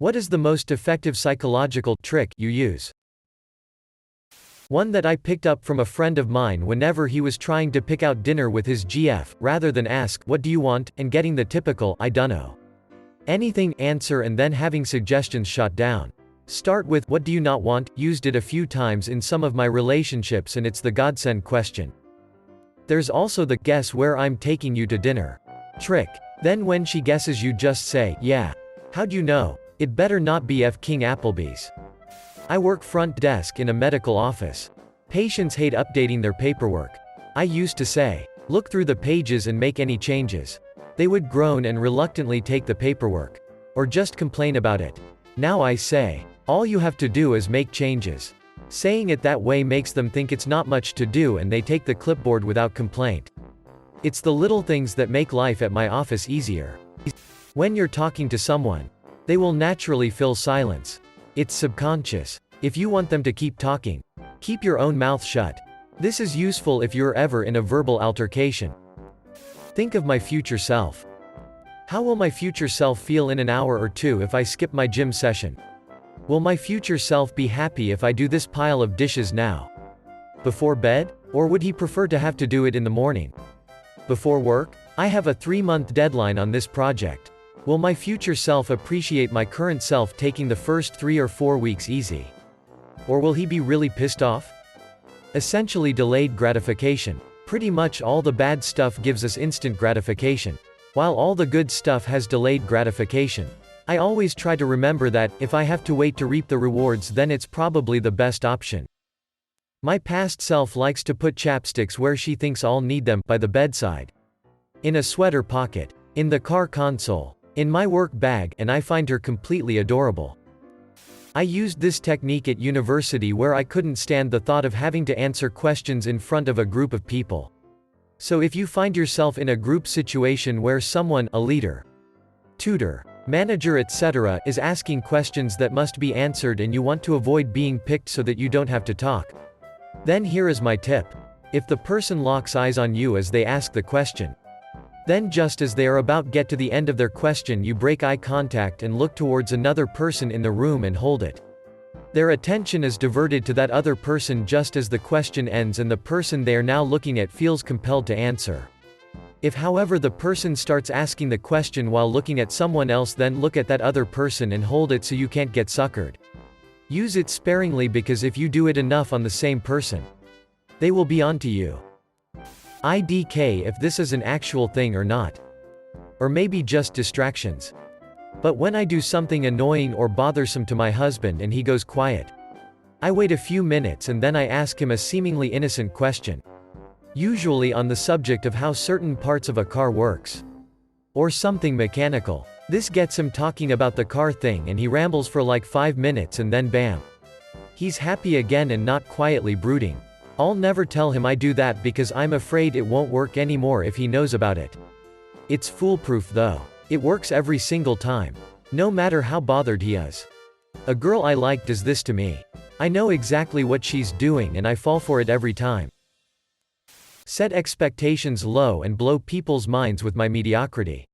What is the most effective psychological trick you use? One that I picked up from a friend of mine whenever he was trying to pick out dinner with his GF, rather than ask, "What do you want?" and getting the typical, "I dunno. Anything" answer and then having suggestions shot down. Start with, "What do you not want?" Used it a few times in some of my relationships and it's the godsend question. There's also the, "Guess where I'm taking you to dinner" trick. Then when she guesses you just say, "Yeah. How'd you know? It better not be F. King Applebee's." I work front desk in a medical office. Patients hate updating their paperwork. I used to say, "Look through the pages and make any changes." They would groan and reluctantly take the paperwork. Or just complain about it. Now I say, "All you have to do is make changes." Saying it that way makes them think it's not much to do and they take the clipboard without complaint. It's the little things that make life at my office easier. When you're talking to someone, they will naturally fill silence. It's subconscious. If you want them to keep talking, keep your own mouth shut. This is useful if you're ever in a verbal altercation. Think of my future self. How will my future self feel in an hour or two if I skip my gym session? Will my future self be happy if I do this pile of dishes now? Before bed? Or would he prefer to have to do it in the morning? Before work? I have a 3-month deadline on this project. Will my future self appreciate my current self taking the first 3 or 4 weeks easy? Or will he be really pissed off? Essentially delayed gratification. Pretty much all the bad stuff gives us instant gratification, while all the good stuff has delayed gratification. I always try to remember that, if I have to wait to reap the rewards then it's probably the best option. My past self likes to put chapsticks where she thinks I'll need them, by the bedside. In a sweater pocket. In the car console. In my work bag, and I find her completely adorable. I used this technique at university where I couldn't stand the thought of having to answer questions in front of a group of people. So if you find yourself in a group situation where someone, a leader, tutor, manager etc., is asking questions that must be answered and you want to avoid being picked so that you don't have to talk, then here is my tip. If the person locks eyes on you as they ask the question, then just as they are about to get to the end of their question you break eye contact and look towards another person in the room and hold it. Their attention is diverted to that other person just as the question ends and the person they are now looking at feels compelled to answer. If however the person starts asking the question while looking at someone else, then look at that other person and hold it so you can't get suckered. Use it sparingly because if you do it enough on the same person, they will be onto you. IDK if this is an actual thing or not. Or maybe just distractions. But when I do something annoying or bothersome to my husband and he goes quiet, I wait a few minutes and then I ask him a seemingly innocent question. Usually on the subject of how certain parts of a car works. Or something mechanical. This gets him talking about the car thing and he rambles for like 5 minutes and then bam. He's happy again and not quietly brooding. I'll never tell him I do that because I'm afraid it won't work anymore if he knows about it. It's foolproof though. It works every single time. No matter how bothered he is. A girl I like does this to me. I know exactly what she's doing and I fall for it every time. Set expectations low and blow people's minds with my mediocrity.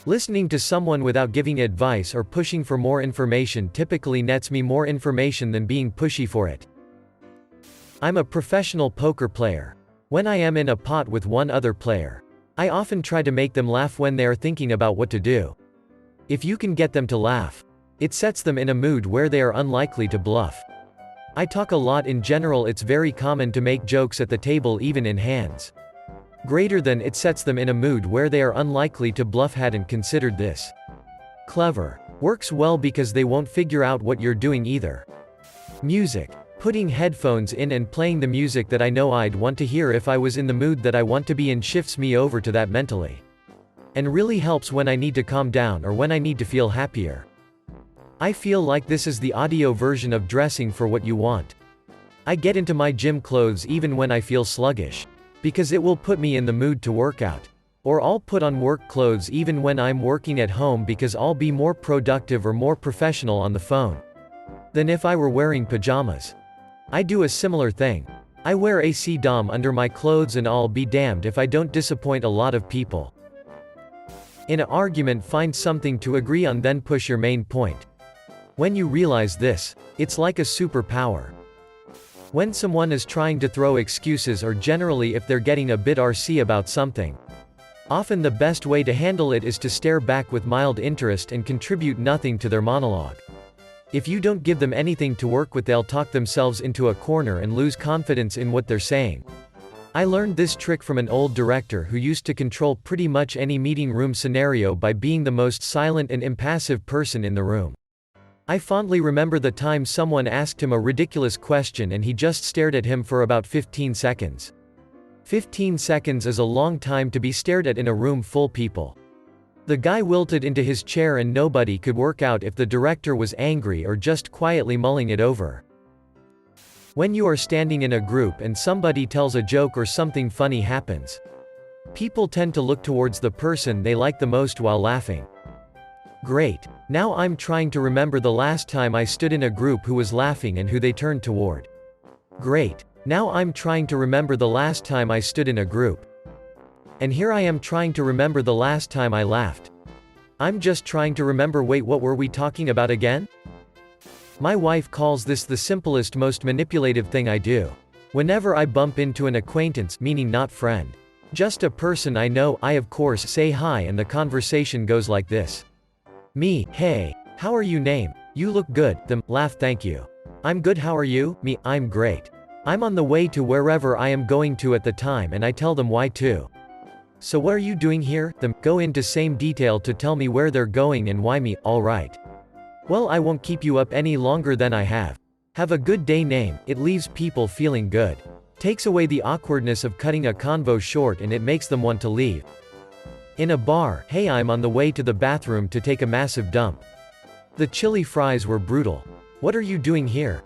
Listening to someone without giving advice or pushing for more information typically nets me more information than being pushy for it. I'm a professional poker player. When I am in a pot with one other player, I often try to make them laugh when they are thinking about what to do. If you can get them to laugh, it sets them in a mood where they are unlikely to bluff. I talk a lot in general. It's very common to make jokes at the table even in hands. Greater than it sets them in a mood where they are unlikely to bluff. Hadn't considered this. Clever. Works well because they won't figure out what you're doing either. Music. Putting headphones in and playing the music that I know I'd want to hear if I was in the mood that I want to be in shifts me over to that mentally. And really helps when I need to calm down or when I need to feel happier. I feel like this is the audio version of dressing for what you want. I get into my gym clothes even when I feel sluggish, because it will put me in the mood to work out. Or I'll put on work clothes even when I'm working at home because I'll be more productive or more professional on the phone than if I were wearing pajamas. I do a similar thing. I wear AC Dom under my clothes and I'll be damned if I don't disappoint a lot of people. In an argument, find something to agree on, then push your main point. When you realize this, it's like a superpower. When someone is trying to throw excuses, or generally if they're getting a bit RC about something, often the best way to handle it is to stare back with mild interest and contribute nothing to their monologue. If you don't give them anything to work with, they'll talk themselves into a corner and lose confidence in what they're saying. I learned this trick from an old director who used to control pretty much any meeting room scenario by being the most silent and impassive person in the room. I fondly remember the time someone asked him a ridiculous question and he just stared at him for about 15 seconds. 15 seconds is a long time to be stared at in a room full of people. The guy wilted into his chair and nobody could work out if the director was angry or just quietly mulling it over. When you are standing in a group and somebody tells a joke or something funny happens, people tend to look towards the person they like the most while laughing. Great. Now I'm trying to remember the last time I stood in a group who was laughing and who they turned toward. Great. Now I'm trying to remember the last time I stood in a group. And here I am trying to remember the last time I laughed. I'm just trying to remember. Wait, what were we talking about again? My wife calls this the simplest, most manipulative thing I do. Whenever I bump into an acquaintance, meaning not friend, just a person I know, I of course say hi and the conversation goes like this. Me, hey, how are you? Name, you look good. Them, laugh, thank you. I'm good, how are you? Me, I'm great. I'm on the way to wherever I am going to at the time and I tell them why too. So what are you doing here? Them, go into same detail to tell me where they're going and why. Me, alright. Well, I won't keep you up any longer than I have. Have a good day. Name, it leaves people feeling good. Takes away the awkwardness of cutting a convo short and it makes them want to leave. In a bar, hey, I'm on the way to the bathroom to take a massive dump. The chili fries were brutal. What are you doing here?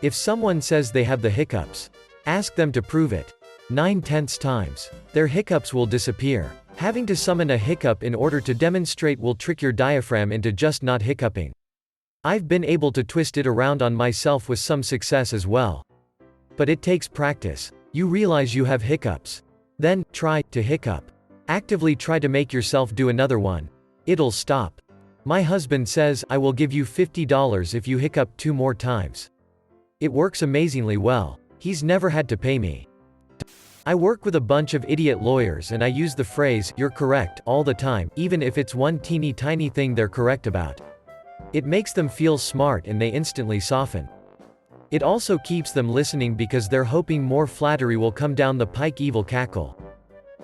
If someone says they have the hiccups, ask them to prove it. 9/10 times, their hiccups will disappear. Having to summon a hiccup in order to demonstrate will trick your diaphragm into just not hiccuping. I've been able to twist it around on myself with some success as well. But it takes practice. You realize you have hiccups. Then, try to hiccup. Actively try to make yourself do another one. It'll stop. My husband says, I will give you $50 if you hiccup 2 more times. It works amazingly well. He's never had to pay me. I work with a bunch of idiot lawyers and I use the phrase, you're correct, all the time, even if it's one teeny tiny thing they're correct about. It makes them feel smart and they instantly soften. It also keeps them listening because they're hoping more flattery will come down the pike. Evil cackle.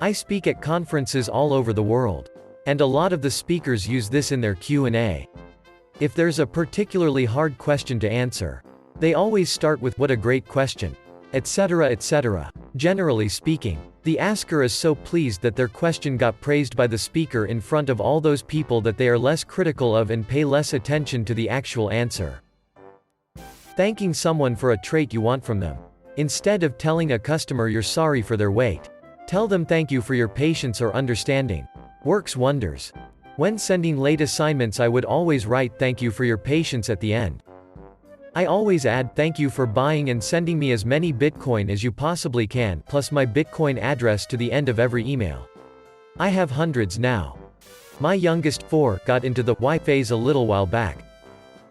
I speak at conferences all over the world. And a lot of the speakers use this in their Q&A. If there's a particularly hard question to answer, they always start with, what a great question, etc., etc. Generally speaking, the asker is so pleased that their question got praised by the speaker in front of all those people that they are less critical of and pay less attention to the actual answer. Thanking someone for a trait you want from them. Instead of telling a customer you're sorry for their wait, tell them thank you for your patience or understanding. Works wonders. When sending late assignments, I would always write thank you for your patience at the end. I always add thank you for buying and sending me as many Bitcoin as you possibly can, plus my Bitcoin address to the end of every email. I have hundreds now. My youngest, 4, got into the why phase a little while back.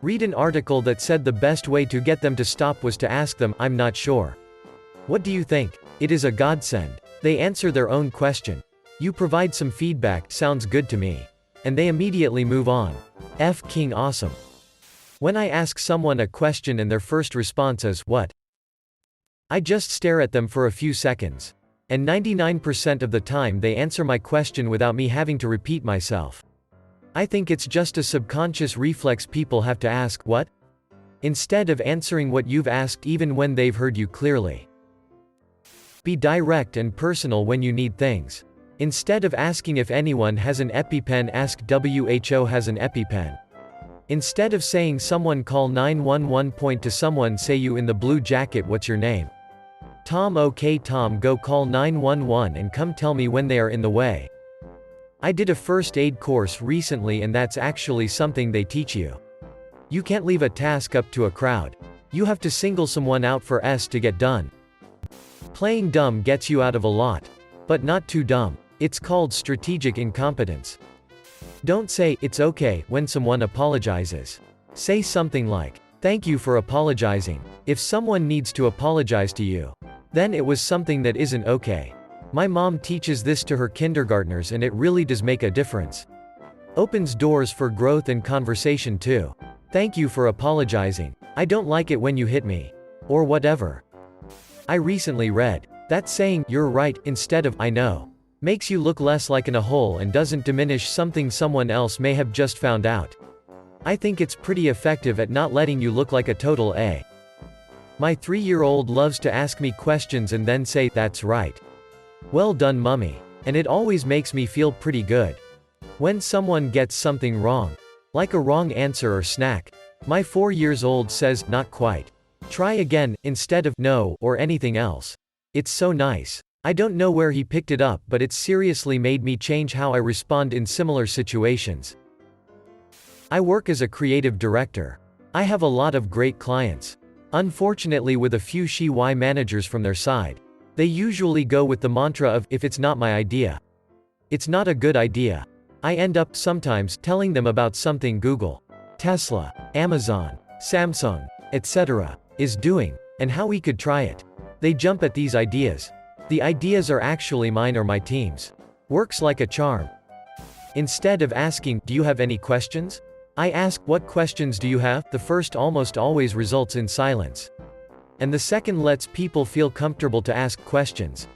Read an article that said the best way to get them to stop was to ask them, I'm not sure. What do you think? It is a godsend. They answer their own question. You provide some feedback, sounds good to me. And they immediately move on. F King awesome. When I ask someone a question and their first response is, what? I just stare at them for a few seconds. And 99% of the time they answer my question without me having to repeat myself. I think it's just a subconscious reflex people have to ask, what? Instead of answering what you've asked even when they've heard you clearly. Be direct and personal when you need things. Instead of asking if anyone has an EpiPen, ask WHO has an EpiPen. Instead of saying someone call 911, point to someone, say you in the blue jacket, what's your name? Tom. Okay Tom, go call 911 and come tell me when they are in the way. I did a first aid course recently and that's actually something they teach you. You can't leave a task up to a crowd. You have to single someone out for S to get done. Playing dumb gets you out of a lot. But not too dumb. It's called strategic incompetence. Don't say, "It's okay," when someone apologizes. Say something like, "Thank you for apologizing." If someone needs to apologize to you, then it was something that isn't okay. My mom teaches this to her kindergartners and it really does make a difference. Opens doors for growth and conversation too. Thank you for apologizing. I don't like it when you hit me. Or whatever. I recently read that saying, "You're right," instead of "I know," makes you look less like a hole and doesn't diminish something someone else may have just found out. I think it's pretty effective at not letting you look like a total A. My 3-year-old loves to ask me questions and then say, "That's right. Well done, mummy." And it always makes me feel pretty good. When someone gets something wrong, like a wrong answer or snack, my 4-year-old says, "Not quite. Try again," instead of "no" or anything else. It's so nice. I don't know where he picked it up, but it's seriously made me change how I respond in similar situations. I work as a creative director. I have a lot of great clients. Unfortunately, with a few SHY managers from their side. They usually go with the mantra of, "If it's not my idea, it's not a good idea." I end up sometimes telling them about something Google, Tesla, Amazon, Samsung, etc. is doing, and how we could try it. They jump at these ideas. The ideas are actually mine or my team's. Works like a charm. Instead of asking, "Do you have any questions?" I ask, "What questions do you have?" The first almost always results in silence. And the second lets people feel comfortable to ask questions.